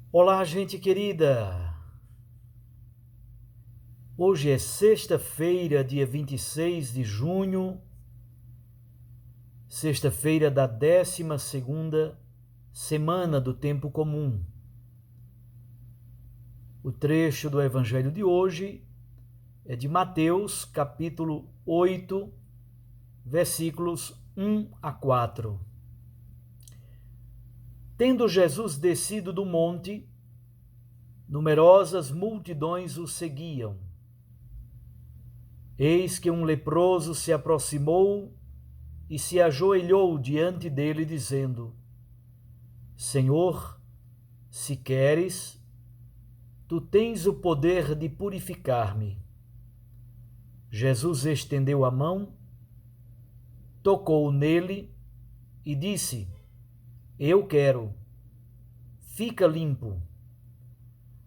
Olá, gente querida! Hoje é sexta-feira, dia 26 de junho, sexta-feira da 12ª semana do tempo comum. O trecho do evangelho de hoje é de Mateus, capítulo 8, versículos 1 a 4. Tendo Jesus descido do monte, numerosas multidões o seguiam. Eis que um leproso se aproximou e se ajoelhou diante dele, dizendo: Senhor, se queres, tu tens o poder de purificar-me. Jesus estendeu a mão, tocou nele e disse: Eu quero, fica limpo.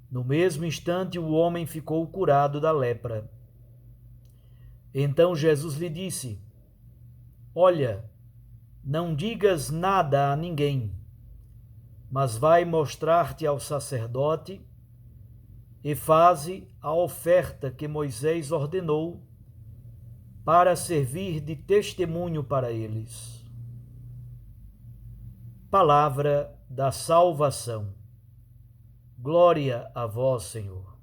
No mesmo instante, o homem ficou curado da lepra. Então Jesus lhe disse: Olha, não digas nada a ninguém, mas vai mostrar-te ao sacerdote e faze a oferta que Moisés ordenou para servir de testemunho para eles. Palavra da salvação. Glória a vós, Senhor.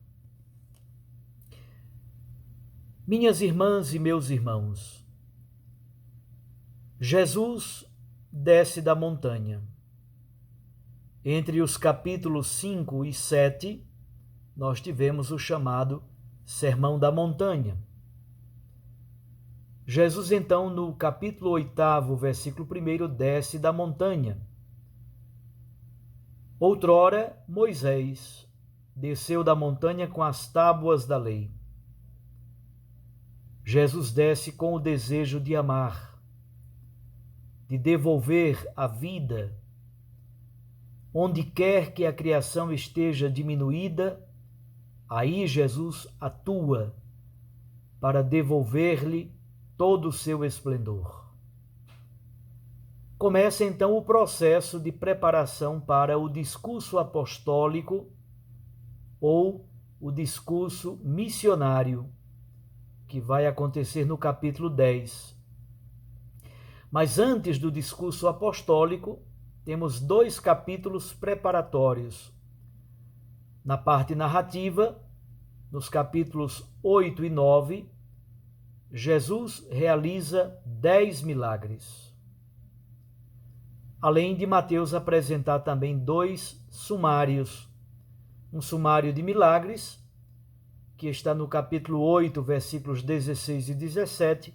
Minhas irmãs e meus irmãos, Jesus desce da montanha. Entre os capítulos 5 e 7, nós tivemos o chamado Sermão da Montanha. Jesus, então, no capítulo 8, versículo 1, desce da montanha. Outrora, Moisés desceu da montanha com as tábuas da lei. Jesus desce com o desejo de amar, de devolver a vida. Onde quer que a criação esteja diminuída, aí Jesus atua para devolver-lhe todo o seu esplendor. Começa então o processo de preparação para o discurso apostólico ou o discurso missionário, que vai acontecer no capítulo 10. Mas antes do discurso apostólico, temos 2 capítulos preparatórios. Na parte narrativa, nos capítulos 8 e 9, Jesus realiza 10 milagres. Além de Mateus apresentar também 2 sumários. Um sumário de milagres, que está no capítulo 8, versículos 16 e 17,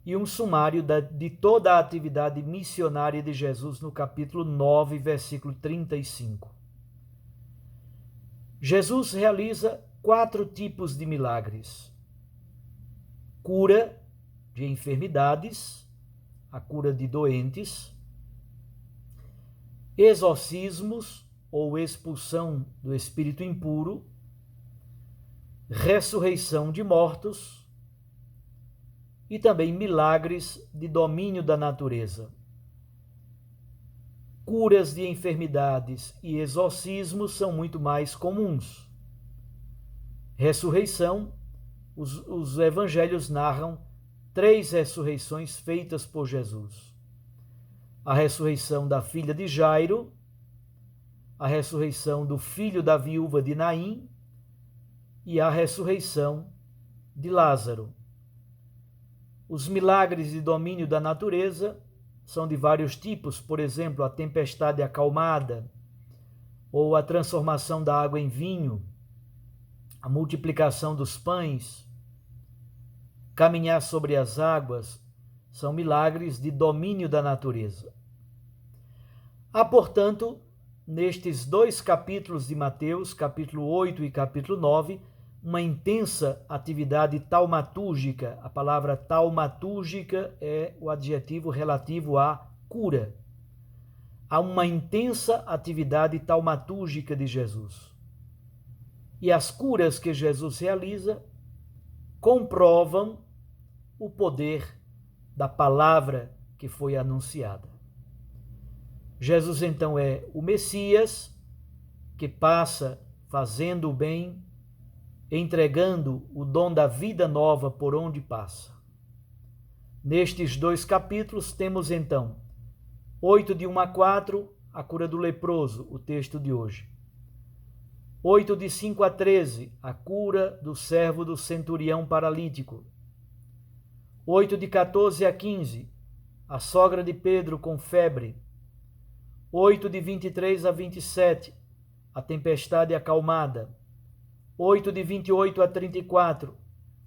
e um sumário de toda a atividade missionária de Jesus no capítulo 9, versículo 35. Jesus realiza 4 tipos de milagres: cura de enfermidades, a cura de doentes, exorcismos ou expulsão do espírito impuro, ressurreição de mortos e também milagres de domínio da natureza. Curas de enfermidades e exorcismos são muito mais comuns. Ressurreição, os evangelhos narram 3 ressurreições feitas por Jesus. A ressurreição da filha de Jairo, a ressurreição do filho da viúva de Naim e a ressurreição de Lázaro. Os milagres de domínio da natureza são de vários tipos, por exemplo, a tempestade acalmada, ou a transformação da água em vinho, a multiplicação dos pães, caminhar sobre as águas, são milagres de domínio da natureza. Há, portanto, nestes 2 capítulos de Mateus, capítulo 8 e capítulo 9, uma intensa atividade taumatúrgica. A palavra taumatúrgica é o adjetivo relativo à cura. Há uma intensa atividade taumatúrgica de Jesus. E as curas que Jesus realiza comprovam o poder da palavra que foi anunciada. Jesus, então, é o Messias que passa fazendo o bem, entregando o dom da vida nova por onde passa. Nestes 2 capítulos temos então 8 de 1 a 4, a cura do leproso, o texto de hoje. 8 de 5 a 13, a cura do servo do centurião paralítico. 8 de 14 a 15, a sogra de Pedro com febre. 8 de 23 a 27, a tempestade acalmada. 8 de 28 a 34,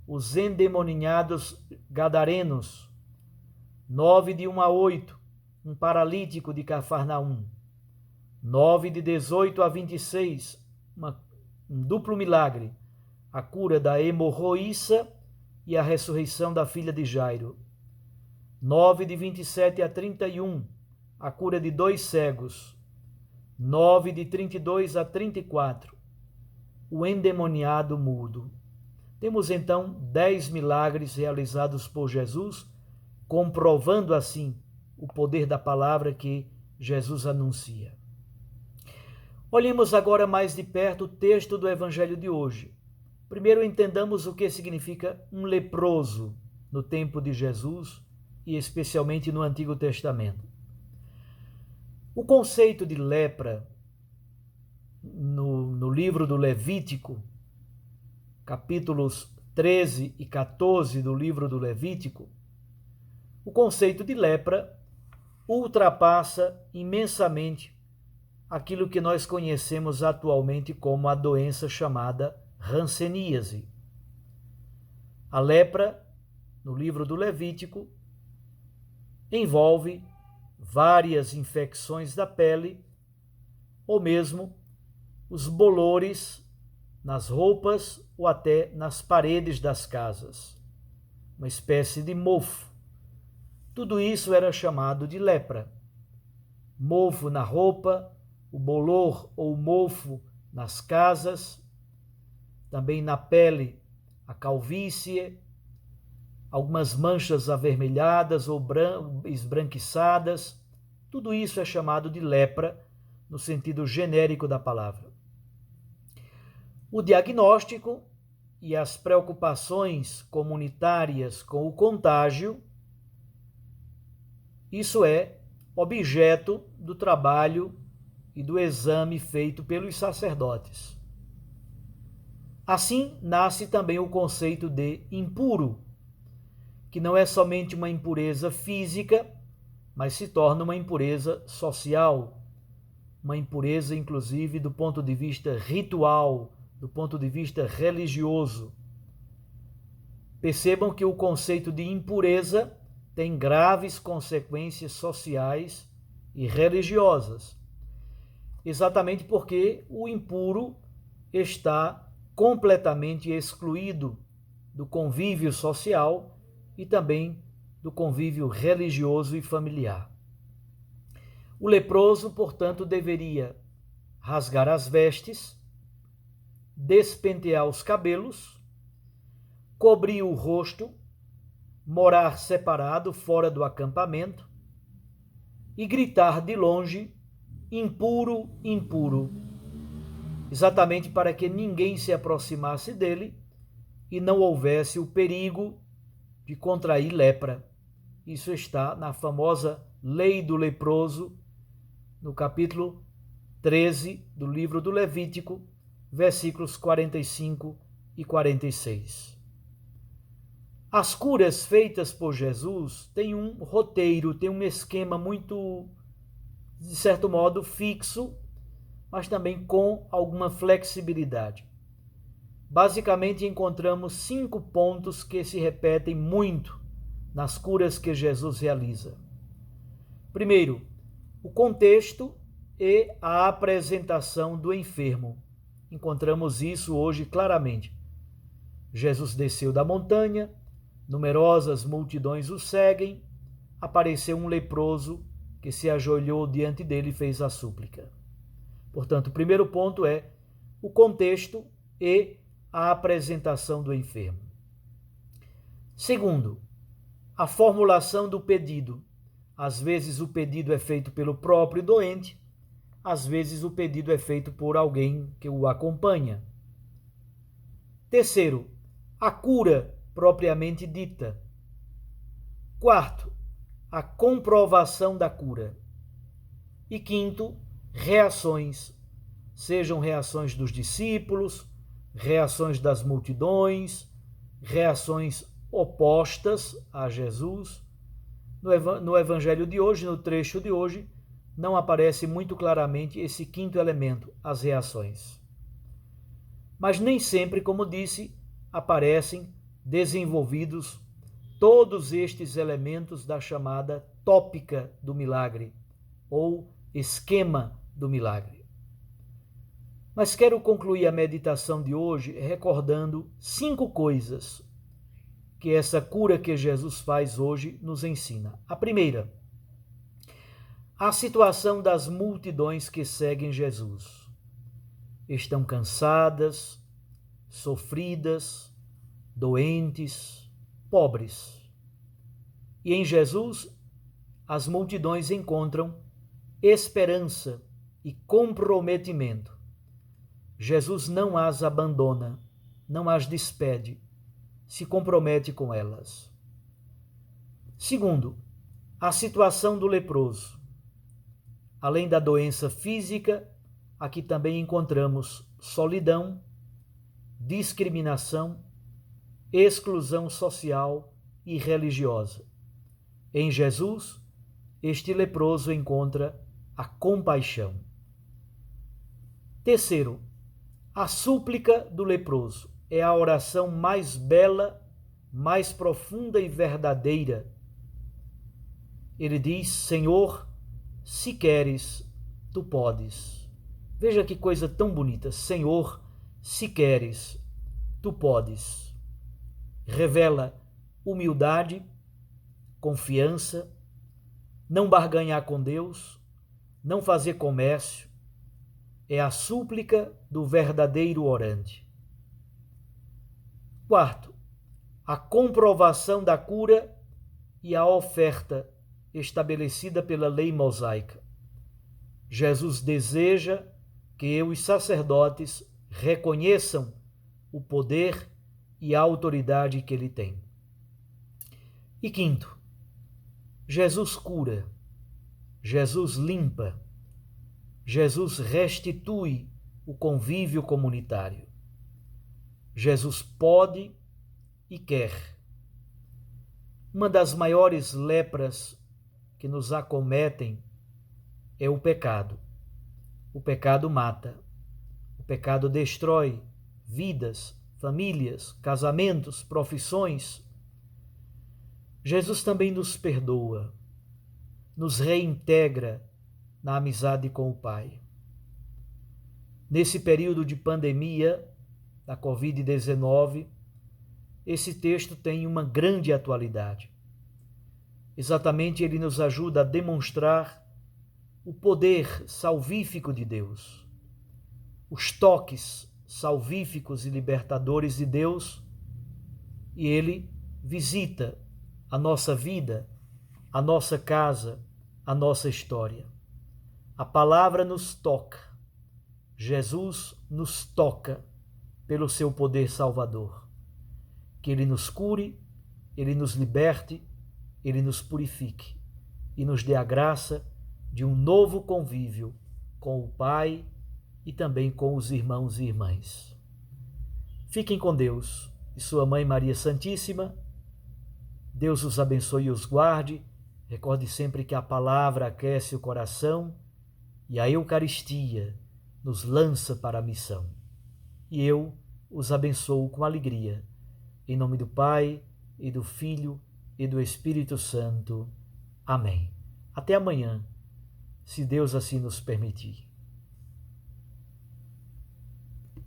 os endemoninhados gadarenos. 9 de 1 a 8, um paralítico de Cafarnaum. 9 de 18 a 26, um duplo milagre, a cura da hemorroíça e a ressurreição da filha de Jairo. 9 de 27 a 31, a cura de 2 cegos. 9 de 32 a 34, o endemoniado mudo. Temos então 10 milagres realizados por Jesus, comprovando assim o poder da palavra que Jesus anuncia. Olhemos agora mais de perto o texto do Evangelho de hoje. Primeiro entendamos o que significa um leproso no tempo de Jesus e especialmente no Antigo Testamento. O conceito de lepra no livro do Levítico, capítulos 13 e 14 do livro do Levítico, o conceito de lepra ultrapassa imensamente aquilo que nós conhecemos atualmente como a doença chamada hanseníase. A lepra, no livro do Levítico, envolve várias infecções da pele ou mesmo os bolores nas roupas ou até nas paredes das casas, uma espécie de mofo. Tudo isso era chamado de lepra. Mofo na roupa, o bolor ou mofo nas casas, também na pele, a calvície, algumas manchas avermelhadas ou esbranquiçadas. Tudo isso é chamado de lepra no sentido genérico da palavra. O diagnóstico e as preocupações comunitárias com o contágio, isso é objeto do trabalho e do exame feito pelos sacerdotes. Assim nasce também o conceito de impuro, que não é somente uma impureza física, mas se torna uma impureza social, uma impureza inclusive do ponto de vista ritual, do ponto de vista religioso. Percebam que o conceito de impureza tem graves consequências sociais e religiosas, exatamente porque o impuro está completamente excluído do convívio social e também do convívio religioso e familiar. O leproso, portanto, deveria rasgar as vestes, despentear os cabelos, cobrir o rosto, morar separado fora do acampamento e gritar de longe: impuro, impuro, exatamente para que ninguém se aproximasse dele e não houvesse o perigo de contrair lepra. Isso está na famosa Lei do Leproso, no capítulo 13 do livro do Levítico, versículos 45 e 46. As curas feitas por Jesus têm um roteiro, têm um esquema muito, de certo modo, fixo, mas também com alguma flexibilidade. Basicamente, encontramos 5 pontos que se repetem muito nas curas que Jesus realiza. Primeiro, o contexto e a apresentação do enfermo. Encontramos isso hoje claramente. Jesus desceu da montanha, numerosas multidões o seguem, apareceu um leproso que se ajoelhou diante dele e fez a súplica. Portanto, o primeiro ponto é o contexto e a apresentação do enfermo. Segundo, a formulação do pedido. Às vezes o pedido é feito pelo próprio doente, às vezes o pedido é feito por alguém que o acompanha. Terceiro, a cura propriamente dita. Quarto, a comprovação da cura. E quinto, reações, sejam reações dos discípulos, reações das multidões, reações opostas a Jesus. No evangelho de hoje, no trecho de hoje, não aparece muito claramente esse quinto elemento, as reações. Mas nem sempre, como disse, aparecem desenvolvidos todos estes elementos da chamada tópica do milagre, ou esquema do milagre. Mas quero concluir a meditação de hoje recordando 5 coisas que essa cura que Jesus faz hoje nos ensina. A primeira, a situação das multidões que seguem Jesus. Estão cansadas, sofridas, doentes, pobres. E em Jesus, as multidões encontram esperança e comprometimento. Jesus não as abandona, não as despede, se compromete com elas. Segundo, a situação do leproso. Além da doença física, aqui também encontramos solidão, discriminação, exclusão social e religiosa. Em Jesus, este leproso encontra a compaixão. Terceiro, a súplica do leproso é a oração mais bela, mais profunda e verdadeira. Ele diz: Senhor, se queres, tu podes. Veja que coisa tão bonita. Senhor, se queres, tu podes. Revela humildade, confiança, não barganhar com Deus, não fazer comércio. É a súplica do verdadeiro orante. Quarto, a comprovação da cura e a oferta estabelecida pela lei mosaica. Jesus deseja que os sacerdotes reconheçam o poder e a autoridade que ele tem. E quinto, Jesus cura, Jesus limpa, Jesus restitui o convívio comunitário. Jesus pode e quer. Uma das maiores lepras que nos acometem é o pecado. O pecado mata. O pecado destrói vidas, famílias, casamentos, profissões. Jesus também nos perdoa, nos reintegra na amizade com o Pai. Nesse período de pandemia da Covid-19, esse texto tem uma grande atualidade. Exatamente, ele nos ajuda a demonstrar o poder salvífico de Deus, os toques salvíficos e libertadores de Deus, e ele visita a nossa vida, a nossa casa, a nossa história. A palavra nos toca, Jesus nos toca pelo seu poder salvador. Que ele nos cure, ele nos liberte, ele nos purifique e nos dê a graça de um novo convívio com o Pai e também com os irmãos e irmãs. Fiquem com Deus e sua Mãe Maria Santíssima. Deus os abençoe e os guarde. Recorde sempre que a palavra aquece o coração e a Eucaristia nos lança para a missão. E eu os abençoo com alegria. Em nome do Pai, e do Filho, e do Espírito Santo. Amém. Até amanhã, se Deus assim nos permitir.